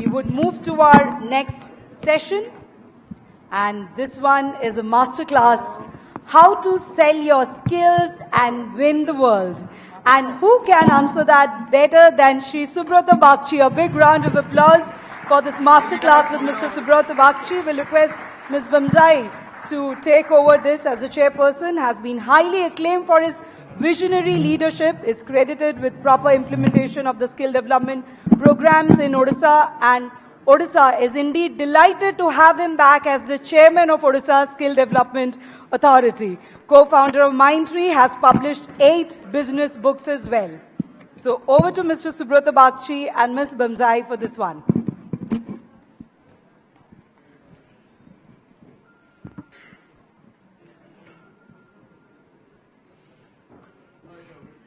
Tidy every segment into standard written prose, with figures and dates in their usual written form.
we would move to our next session. And this one is a masterclass, how to sell your skills and win the world. And who can answer that better than Shri Subroto Bagchi? A big round of applause for this masterclass with Mr. Subroto Bagchi. We'll request Ms. Bamzai to take over this as the chairperson. Has been highly acclaimed for his visionary leadership, is credited with proper implementation of the skill development programs in Odisha, and Odisha is indeed delighted to have him back as the chairman of Odisha Skill Development Authority. Co-founder of Mindtree, has published 8 business books as well. So over to Mr. Subroto Bagchi and Ms. Bamzai for this one.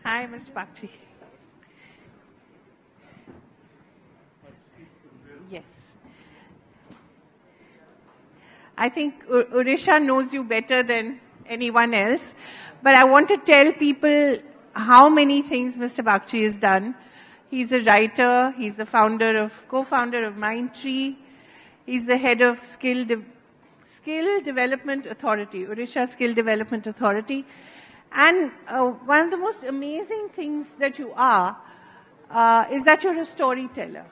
Hi, Mr. Bagchi. Yes. I think Odisha knows you better than anyone else, but I want to tell people how many things Mr. Bagchi has done. He's a writer, he's the co-founder of Mindtree, he's the head of Skill Development Authority, Odisha Skill Development Authority. And one of the most amazing things that you are is that you're a storyteller.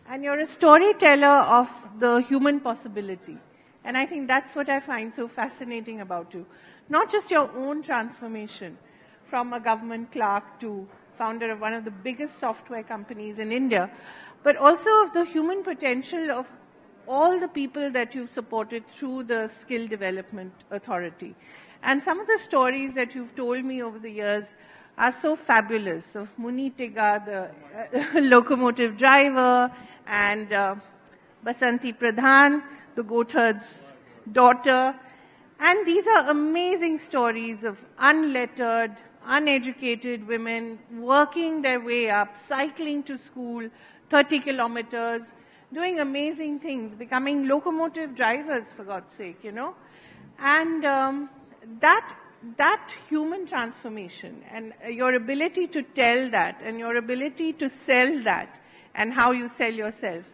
And you're a storyteller of the human possibility. And I think that's what I find so fascinating about you. Not just your own transformation from a government clerk to founder of one of the biggest software companies in India, but also of the human potential of all the people that you've supported through the Skill Development Authority. And some of the stories that you've told me over the years are so fabulous. Of Muni Tega, the locomotive driver, and Basanti Pradhan, the goatherd's daughter. And these are amazing stories of unlettered, uneducated women working their way up, cycling to school, 30 kilometers, doing amazing things, becoming locomotive drivers, for God's sake, you know. And that human transformation and your ability to tell that and your ability to sell that and how you sell yourself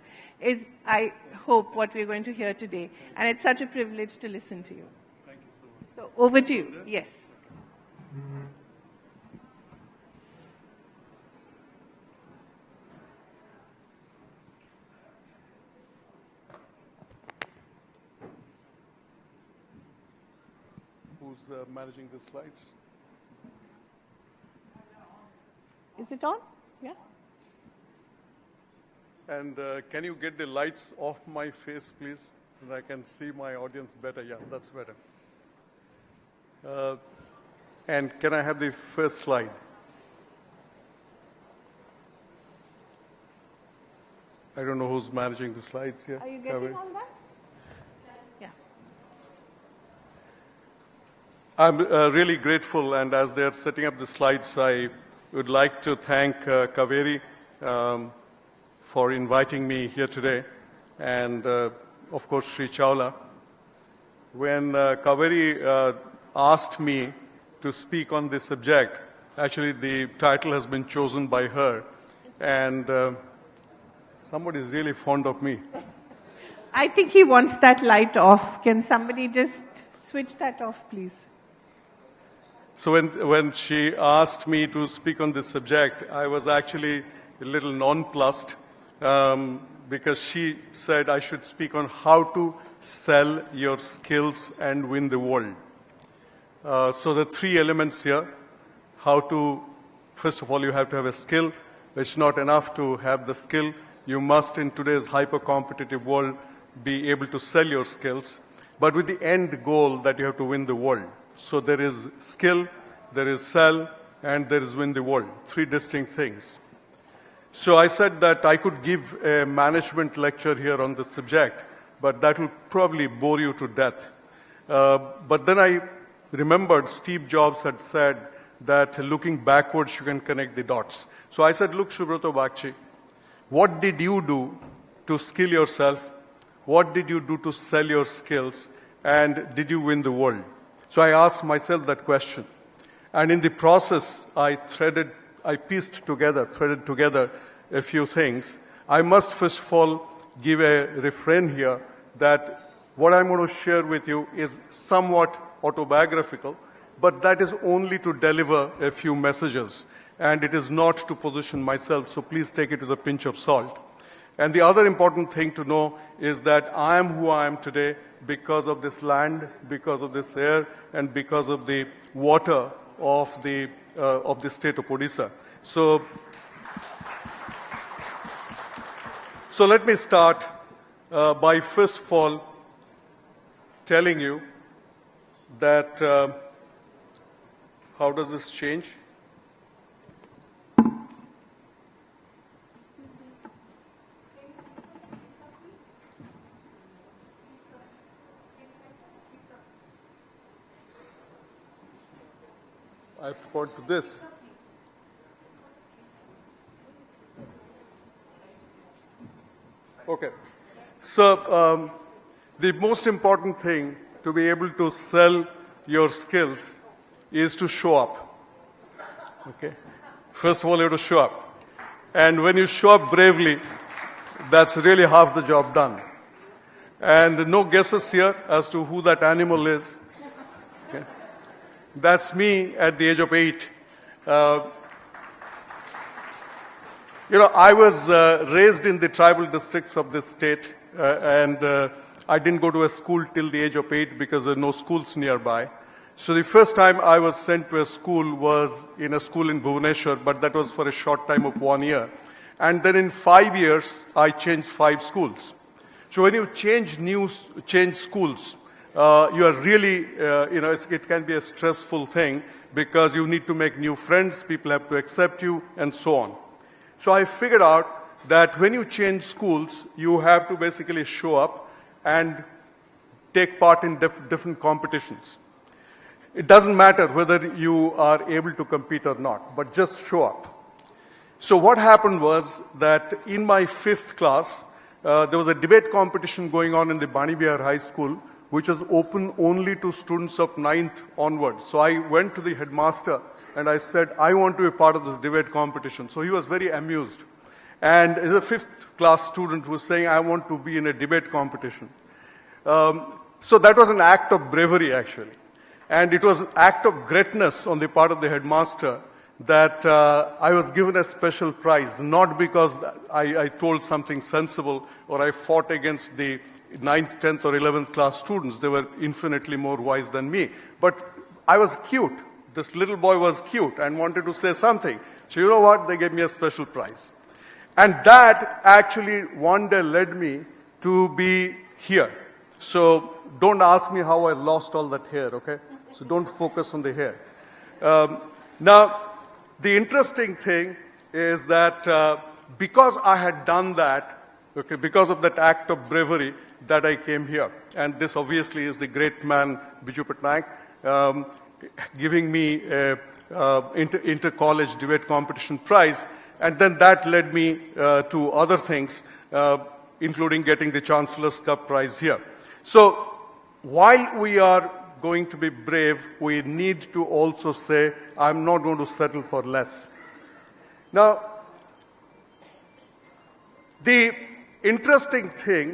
is, I hope, what we're going to hear today. And it's such a privilege to listen to you. Thank you so much. So over to you. Yes. Who's managing the slides? Is it on? Yeah. And can you get the lights off my face, please? And I can see my audience better. Yeah, that's better. And can I have the first slide? I don't know who's managing the slides here. Are you getting all that? Yeah. I'm really grateful, and as they're setting up the slides, I would like to thank Kaveree for inviting me here today, and of course Sri Chawla. When Kaveree asked me to speak on this subject, actually the title has been chosen by her, and somebody is really fond of me. I think he wants that light off. Can somebody just switch that off, please? So when she asked me to speak on this subject, I was actually a little nonplussed because she said I should speak on how to sell your skills and win the world. So the 3 elements here, how to, first of all, you have to have a skill. It's not enough to have the skill. You must, in today's hyper-competitive world, be able to sell your skills, but with the end goal that you have to win the world. So there is skill, there is sell, and there is win the world. 3 distinct things. So I said that I could give a management lecture here on this subject, but that will probably bore you to death. But then I remembered Steve Jobs had said that looking backwards, you can connect the dots. So I said, look, Subroto Bagchi, what did you do to skill yourself? What did you do to sell your skills? And did you win the world? So I asked myself that question. And in the process, I threaded together a few things. I must first of all give a refrain here that what I'm going to share with you is somewhat autobiographical, but that is only to deliver a few messages, and it is not to position myself, so please take it with a pinch of salt. And the other important thing to know is that I am who I am today because of this land, because of this air, and because of the water of the state of Odisha. So let me start by first of all telling you that how does this change? I have to point to this. Okay. So the most important thing to be able to sell your skills is to show up. Okay. First of all, you have to show up. And when you show up bravely, that's really half the job done. And no guesses here as to who that animal is. Okay. That's me at the age of 8. I was raised in the tribal districts of this state, and I didn't go to a school till the age of 8 because there are no schools nearby. So the first time I was sent to a school was in a school in Bhubaneswar, but that was for a short time of 1 year. And then in 5 years, I changed 5 schools. So when you change schools, you are really, it can be a stressful thing because you need to make new friends, people have to accept you, and so on. So I figured out that when you change schools, you have to basically show up and take part in different competitions. It doesn't matter whether you are able to compete or not, but just show up. So what happened was that in my 5th class, there was a debate competition going on in the Bani Bihar High School, which was open only to students of 9th onwards. So I went to the headmaster and I said, I want to be part of this debate competition. So he was very amused. And as a 5th class student who was saying, I want to be in a debate competition. So that was an act of bravery, actually. And it was an act of greatness on the part of the headmaster that I was given a special prize, not because I told something sensible or I fought against the 9th, 10th, or 11th class students. They were infinitely more wise than me. But I was cute. This little boy was cute and wanted to say something. So you know what? They gave me a special prize. And that actually one day led me to be here. So don't ask me how I lost all that hair, okay? So don't focus on the hair. Now, the interesting thing is that because I had done that, okay, because of that act of bravery, that I came here. And this obviously is the great man, Biju Patnaik, giving me a inter-college debate competition prize. And then that led me to other things, including getting the Chancellor's Cup prize here. So while we are going to be brave, we need to also say, I'm not going to settle for less. Now, the interesting thing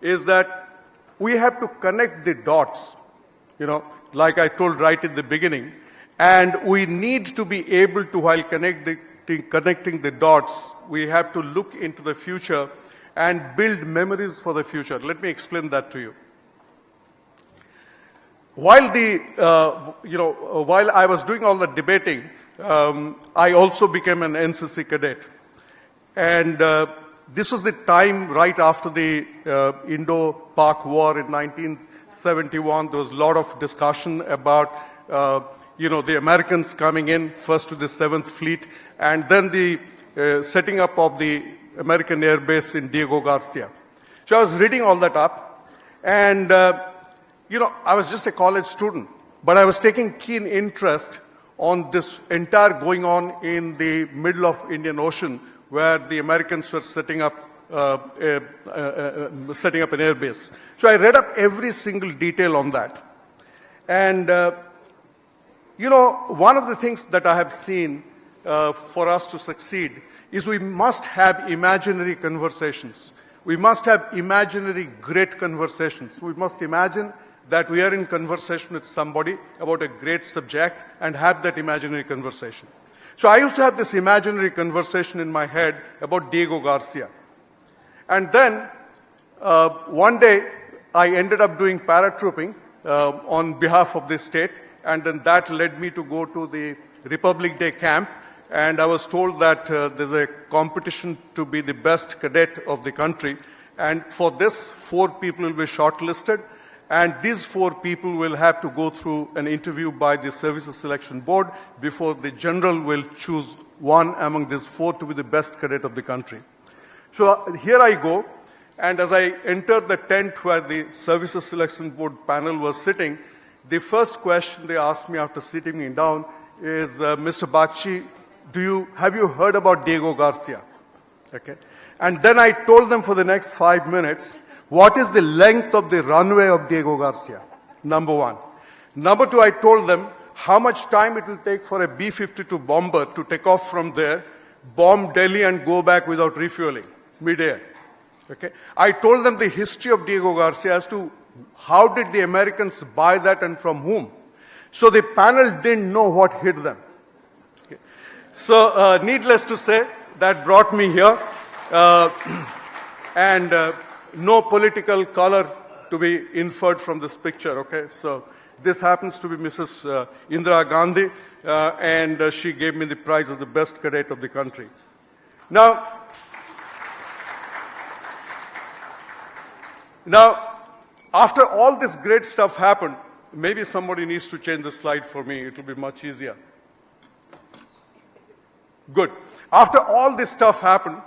is that we have to connect the dots, like I told right at the beginning, and we need to be able to, while connecting the dots, we have to look into the future and build memories for the future. Let me explain that to you. While I was doing all the debating, I also became an Ncc Cadet. And this was the time right after the Indo-Pak War in 1971. There was a lot of discussion about, the Americans coming in first to the 7th Fleet, and then the setting up of the American Air Base in Diego Garcia. So I was reading all that up, and I was just a college student, but I was taking keen interest on this entire going on in the middle of Indian Ocean, where the Americans were setting up an air base. So I read up every single detail on that. And, one of the things that I have seen for us to succeed is we must have imaginary conversations. we must have imaginary great conversations. We must imagine that we are in conversation with somebody about a great subject and have that imaginary conversation. So I used to have this imaginary conversation in my head about Diego Garcia. And then one day I ended up doing paratrooping on behalf of the state, and then that led me to go to the Republic Day camp, and I was told that there's a competition to be the best cadet of the country, and for this 4 people will be shortlisted, and these 4 people will have to go through an interview by the Services Selection Board before the general will choose one among these 4 to be the best cadet of the country. So here I go, and as I entered the tent where the Services Selection Board panel was sitting, the first question they asked me after sitting me down is, Mr. Bagchi, have you heard about Diego Garcia? Okay. And then I told them for the next 5 minutes, what is the length of the runway of Diego Garcia? Number 1. Number 2, I told them how much time it will take for a B-52 bomber to take off from there, bomb Delhi and go back without refueling, mid-air. Okay. I told them the history of Diego Garcia as to how did the Americans buy that and from whom. So the panel didn't know what hit them. Okay. So needless to say, that brought me here. And no political color to be inferred from this picture, okay? So this happens to be Mrs. Indira Gandhi, and she gave me the prize as the best cadet of the country. Now, after all this great stuff happened, maybe somebody needs to change the slide for me. It will be much easier. Good. After all this stuff happened,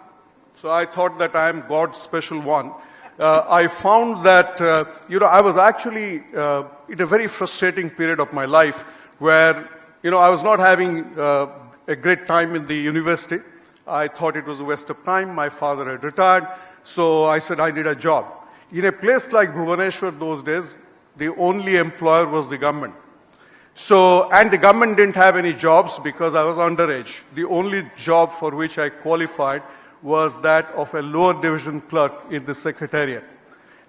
so I thought that I am God's special one. I found that, I was actually in a very frustrating period of my life where, I was not having a great time in the university. I thought it was a waste of time. My father had retired. So I said I need a job. In a place like Bhubaneswar those days, the only employer was the government. So, and the government didn't have any jobs because I was underage. The only job for which I qualified was that of a lower division clerk in the secretariat.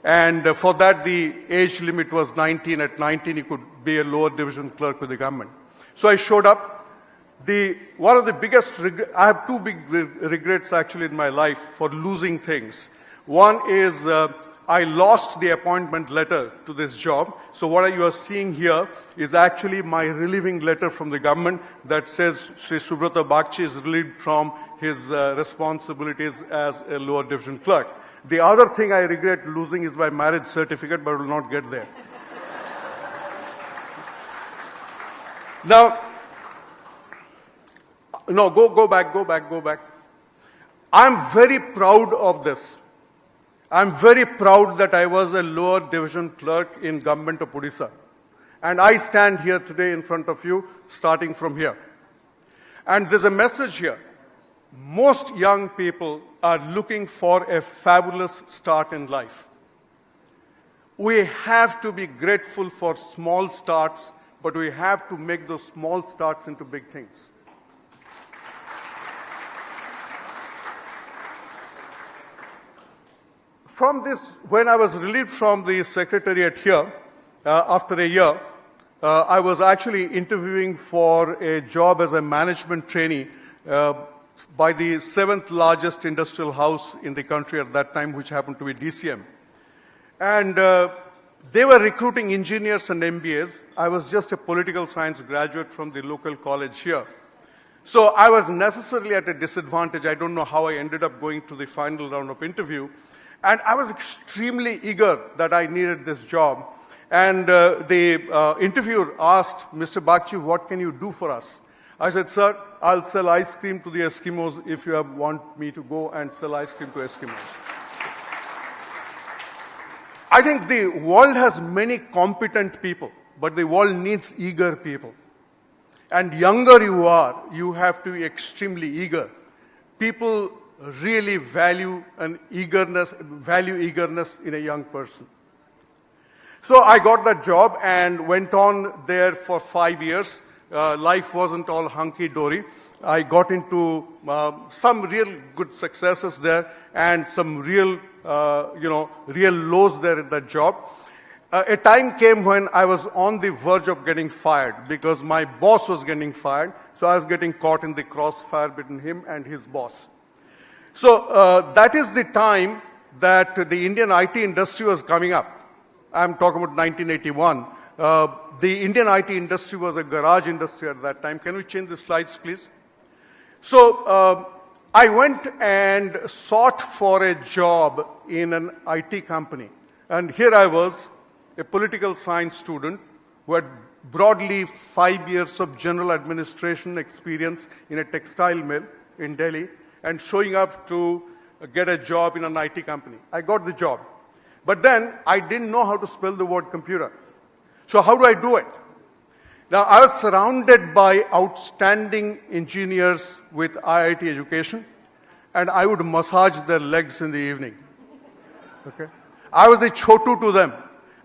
And for that, the age limit was 19. At 19, you could be a lower division clerk with the government. So I showed up. One of the biggest, I have 2 big regrets actually in my life for losing things. One is I lost the appointment letter to this job. So what you are seeing here is actually my relieving letter from the government that says Sri Subroto Bagchi is relieved from his responsibilities as a lower division clerk. The other thing I regret losing is my marriage certificate, but I will not get there. Now, no, go back. I'm very proud of this. I'm very proud that I was a lower division clerk in government of Odisha. And I stand here today in front of you, starting from here. And there's a message here. Most young people are looking for a fabulous start in life. We have to be grateful for small starts, but we have to make those small starts into big things. From this, when I was relieved from the secretariat here, after a year, I was actually interviewing for a job as a management trainee by the 7th largest industrial house in the country at that time, which happened to be DCM. And they were recruiting engineers and MBAs. I was just a political science graduate from the local college here. So I was necessarily at a disadvantage. I don't know how I ended up going to the final round of interview. And I was extremely eager that I needed this job. And the interviewer asked, Mr. Bagchi, what can you do for us? I said, sir, I'll sell ice cream to the Eskimos if you want me to go and sell ice cream to Eskimos. I think the world has many competent people, but the world needs eager people. And younger you are, you have to be extremely eager. People really value eagerness in a young person. So I got that job and went on there for 5 years. Life wasn't all hunky-dory. I got into some real good successes there and some real real lows there in that job. A time came when I was on the verge of getting fired because my boss was getting fired, so I was getting caught in the crossfire between him and his boss. So that is the time that the Indian IT industry was coming up. I'm talking about 1981. The Indian IT industry was a garage industry at that time. Can we change the slides, please? So I went and sought for a job in an IT company. And here I was, a political science student who had broadly 5 years of general administration experience in a textile mill in Delhi and showing up to get a job in an IT company. I got the job. But then I didn't know how to spell the word computer. So how do I do it? Now, I was surrounded by outstanding engineers with IIT education, and I would massage their legs in the evening. Okay? I was the chotu to them.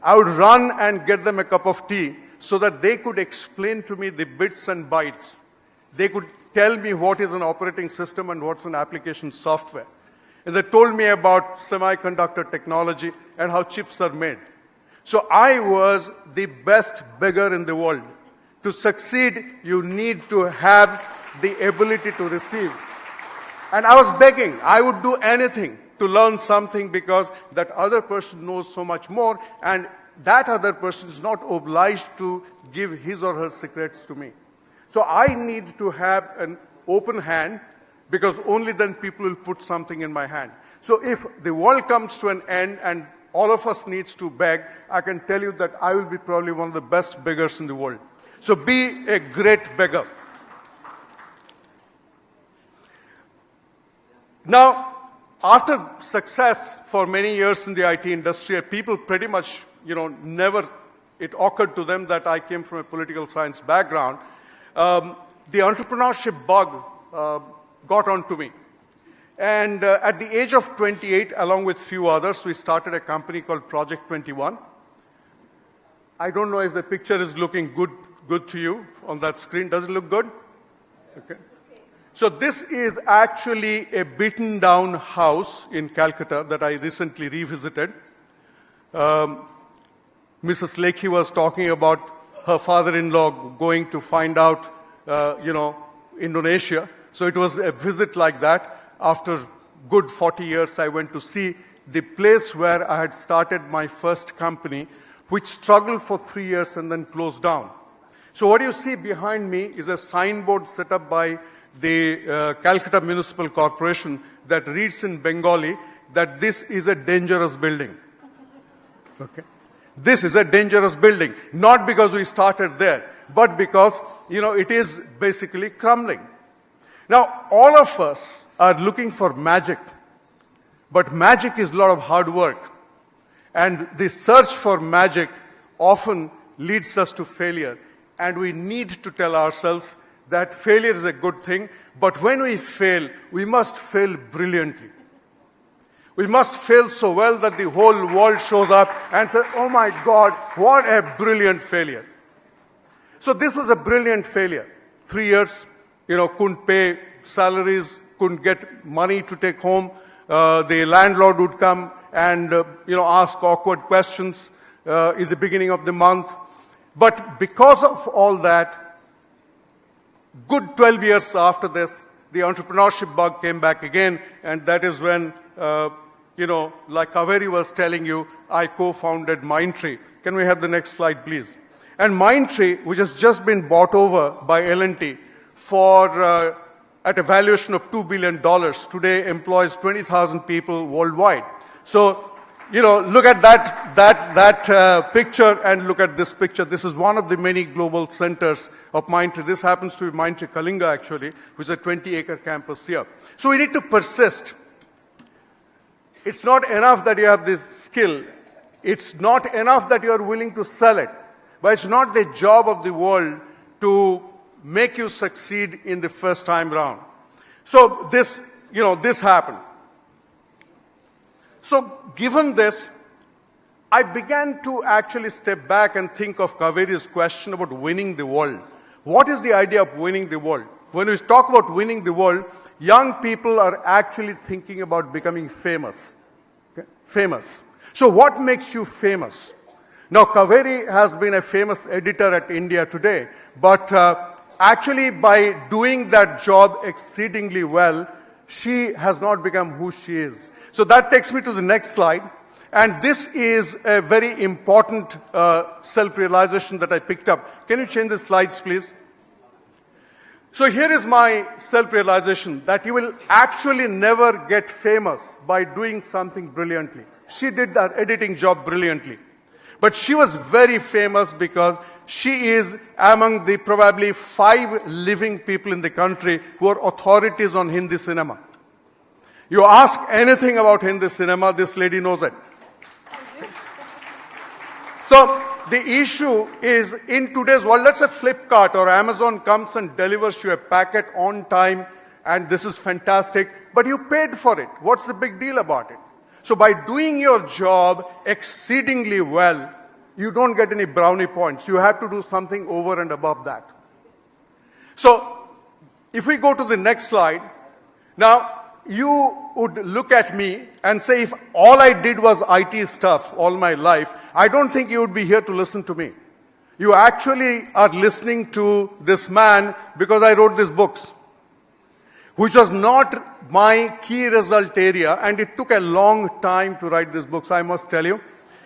I would run and get them a cup of tea so that they could explain to me the bits and bytes. They could tell me what is an operating system and what's an application software. And they told me about semiconductor technology and how chips are made. So I was the best beggar in the world. To succeed, you need to have the ability to receive. And I was begging. I would do anything to learn something because that other person knows so much more, and that other person is not obliged to give his or her secrets to me. So I need to have an open hand because only then people will put something in my hand. So if the world comes to an end and all of us needs to beg, I can tell you that I will be probably one of the best beggars in the world. So be a great beggar. Now, after success for many years in the IT industry, people pretty much, never, it occurred to them that I came from a political science background. The entrepreneurship bug got onto me. And at the age of 28, along with few others, we started a company called Project 21. I don't know if the picture is looking good to you on that screen. Does it look good? Okay. So this is actually a beaten down house in Calcutta that I recently revisited. Mrs. Lekhi was talking about her father-in-law going to find out, Indonesia. So it was a visit like that. After good 40 years, I went to see the place where I had started my first company, which struggled for 3 years and then closed down. So what you see behind me is a signboard set up by the Calcutta Municipal Corporation that reads in Bengali that this is a dangerous building. Okay? This is a dangerous building, not because we started there, but because, it is basically crumbling. Now, all of us are looking for magic, but magic is a lot of hard work. And the search for magic often leads us to failure. And we need to tell ourselves that failure is a good thing, but when we fail, we must fail brilliantly. We must fail so well that the whole world shows up and says, oh my God, what a brilliant failure. So this was a brilliant failure. 3 years, couldn't pay salaries, couldn't get money to take home. The landlord would come and, ask awkward questions in the beginning of the month. But because of all that, good 12 years after this, the entrepreneurship bug came back again, and that is when, like Kaveree was telling you, I co-founded Mindtree. Can we have the next slide, please? And Mindtree, which has just been bought over by L&T for at a valuation of $2 billion, today employs 20,000 people worldwide. So, look at that picture and look at this picture. This is one of the many global centers of Mindtree. This happens to be Mindtree Kalinga, actually, which is a 20-acre campus here. So we need to persist. It's not enough that you have this skill. It's not enough that you are willing to sell it. But it's not the job of the world to make you succeed in the first time round. So this happened. So given this, I began to actually step back and think of Kaveree's question about winning the world. What is the idea of winning the world? When we talk about winning the world, young people are actually thinking about becoming famous. Okay? famous. So what makes you famous? Now, Kaveree has been a famous editor at India Today, but actually by doing that job exceedingly well, she has not become who she is. So that takes me to the next slide. And this is a very important self-realization that I picked up. Can you change the slides, please? So here is my self-realization that you will actually never get famous by doing something brilliantly. She did that editing job brilliantly. But she was very famous because she is among the probably 5 living people in the country who are authorities on Hindi cinema. You ask anything about Hindi cinema, this lady knows it. So the issue is, in today's world, let's say Flipkart or Amazon comes and delivers you a packet on time, and this is fantastic, but you paid for it. What's the big deal about it? So by doing your job exceedingly well, you don't get any brownie points. You have to do something over and above that. So if we go to the next slide, now you would look at me and say, if all I did was IT stuff all my life, I don't think you would be here to listen to me. You actually are listening to this man because I wrote these books, which was not my key result area, and it took a long time to write these books, I must tell you.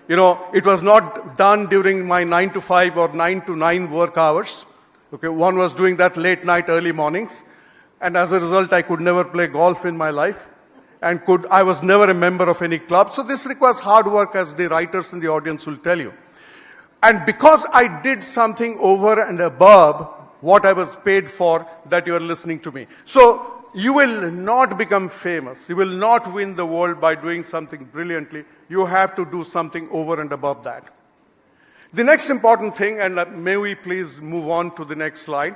You know, it was not done during my 9 to 5 or 9 to 9 work hours. Okay, one was doing that late night, early mornings. And as a result, I could never play golf in my life. And I was never a member of any club. So this requires hard work, as the writers in the audience will tell you. And because I did something over and above what I was paid for, that you are listening to me. So you will not become famous. You will not win the world by doing something brilliantly. You have to do something over and above that. The next important thing, and may we please move on to the next slide,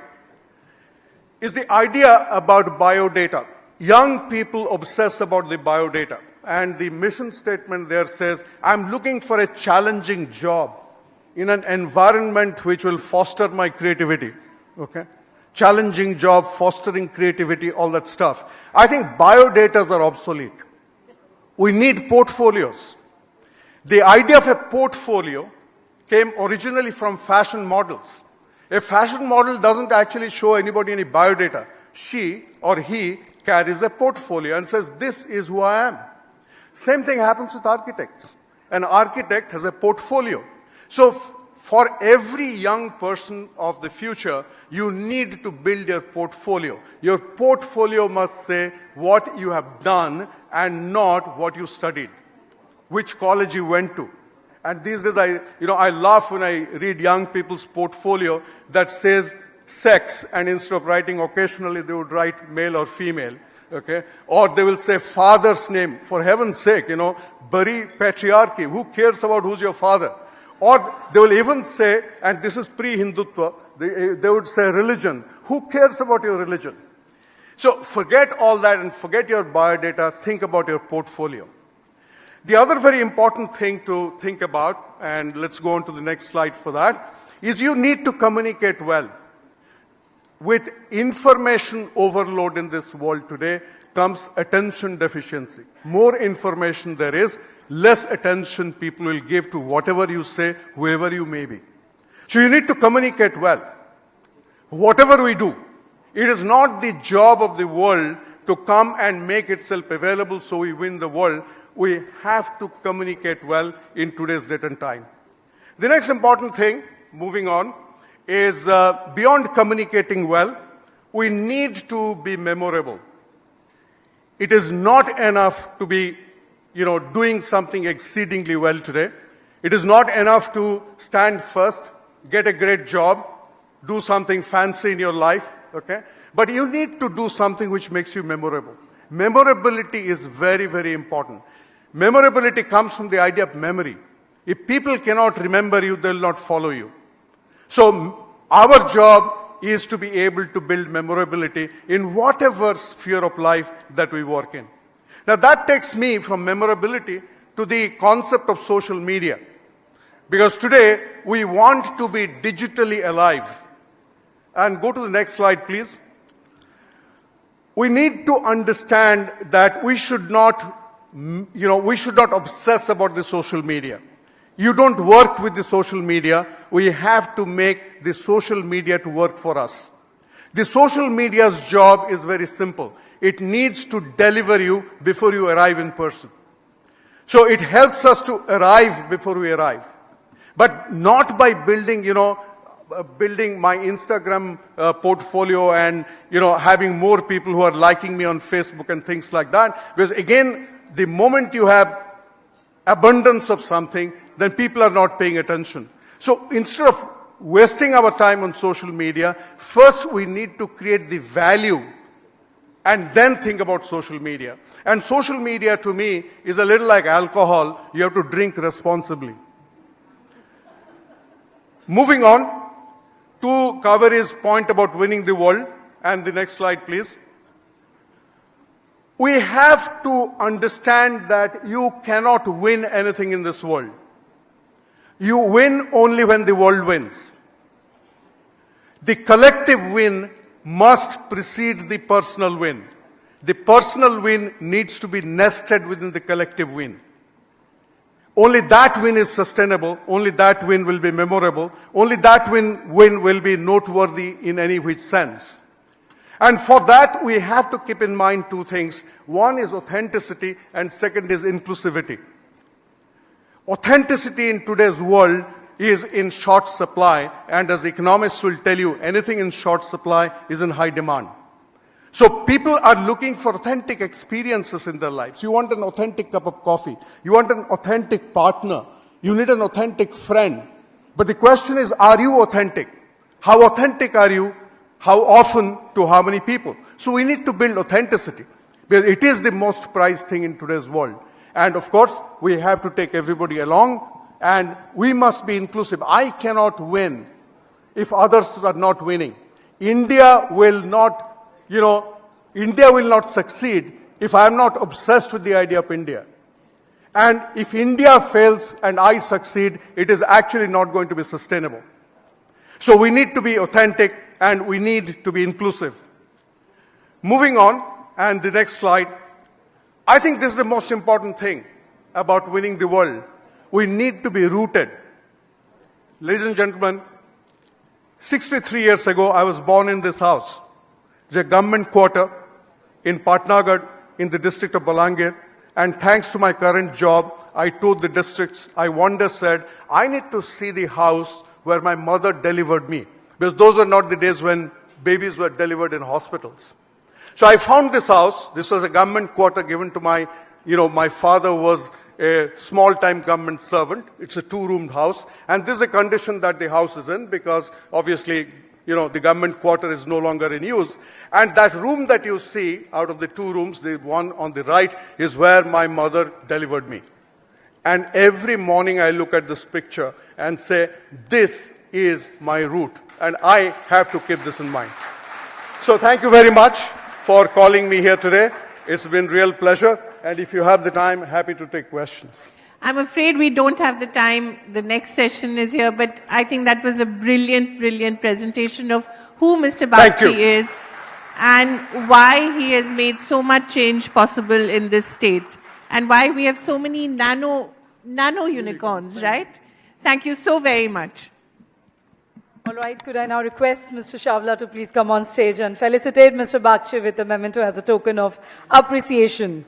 is the idea about biodata. Young people obsess about the biodata. And the mission statement there says, I'm looking for a challenging job in an environment which will foster my creativity. Okay? Challenging job, fostering creativity, all that stuff. I think biodatas are obsolete. We need portfolios. The idea of a portfolio came originally from fashion models. A fashion model doesn't actually show anybody any biodata. She or he carries a portfolio and says, this is who I am. Same thing happens with architects. An architect has a portfolio. So for every young person of the future, you need to build your portfolio. Your portfolio must say what you have done and not what you studied, which college you went to. And these days, I laugh when I read young people's portfolio that says sex, and instead of writing occasionally, they would write male or female, okay? Or they will say father's name. For heaven's sake, bury patriarchy. Who cares about who's your father? Or they will even say, and this is pre-Hindutva, they would say religion. Who cares about your religion? So forget all that and forget your biodata. Think about your portfolio. The other very important thing to think about, and let's go on to the next slide for that, is you need to communicate well. With information overload in this world today comes attention deficiency. More information there is, less attention people will give to whatever you say, whoever you may be. So you need to communicate well. Whatever we do, it is not the job of the world to come and make itself available so we win the world. We have to communicate well in today's date and time. The next important thing, moving on, is beyond communicating well, we need to be memorable. It is not enough to be, doing something exceedingly well today. It is not enough to stand first, get a great job, do something fancy in your life, okay? But you need to do something which makes you memorable. Memorability is very, very important. Memorability comes from the idea of memory. If people cannot remember you, they will not follow you. So our job is to be able to build memorability in whatever sphere of life that we work in. Now that takes me from memorability to the concept of social media. Because today we want to be digitally alive. And go to the next slide, please. We need to understand that we should not we should not obsess about the social media. You don't work with the social media. We have to make the social media to work for us. The social media's job is very simple. It needs to deliver you before you arrive in person. So it helps us to arrive before we arrive. But not by building, building my Instagram portfolio and, having more people who are liking me on Facebook and things like that. Because again, the moment you have abundance of something, then people are not paying attention. So instead of wasting our time on social media, first we need to create the value and then think about social media. And social media to me is a little like alcohol. You have to drink responsibly. Moving on to Kaveree's point about winning the world. And the next slide, please. We have to understand that you cannot win anything in this world. You win only when the world wins. The collective win must precede the personal win. The personal win needs to be nested within the collective win. Only that win is sustainable. Only that win will be memorable. Only that win will be noteworthy in any which sense. And for that, we have to keep in mind two things. One is authenticity, and second is inclusivity. Authenticity in today's world is in short supply, and as economists will tell you, anything in short supply is in high demand. So people are looking for authentic experiences in their lives. You want an authentic cup of coffee. You want an authentic partner. You need an authentic friend. But the question is, are you authentic? How authentic are you? How often, to how many people? So we need to build authenticity, because it is the most prized thing in today's world. And of course, we have to take everybody along, and we must be inclusive. I cannot win if others are not winning. India will not succeed if I am not obsessed with the idea of India. And if India fails and I succeed, it is actually not going to be sustainable. So we need to be authentic and we need to be inclusive. Moving on, and the next slide. I think this is the most important thing about winning the world. We need to be rooted. Ladies and gentlemen, 63 years ago, I was born in this house. It's a government quarter in Patnagarh in the district of Balangir. And thanks to my current job, I toured the districts. I one day said, I need to see the house where my mother delivered me. Because those are not the days when babies were delivered in hospitals. So I found this house. This was a government quarter given to my father was a small-time government servant. It's a two-roomed house. And this is the condition that the house is in, because obviously, the government quarter is no longer in use. And that room that you see out of the two rooms, the one on the right, is where my mother delivered me. And every morning I look at this picture and say, this is my root. And I have to keep this in mind. So thank you very much for calling me here today. It's been real pleasure. And if you have the time, happy to take questions. I'm afraid we don't have the time. The next session is here, but I think that was a brilliant, brilliant presentation of who Mr. Bagchi is and why he has made so much change possible in this state and why we have so many nano unicorns, right? Thank you so very much. All right, could I now request Mr. Shavla to please come on stage and felicitate Mr. Bagchi with the memento as a token of appreciation.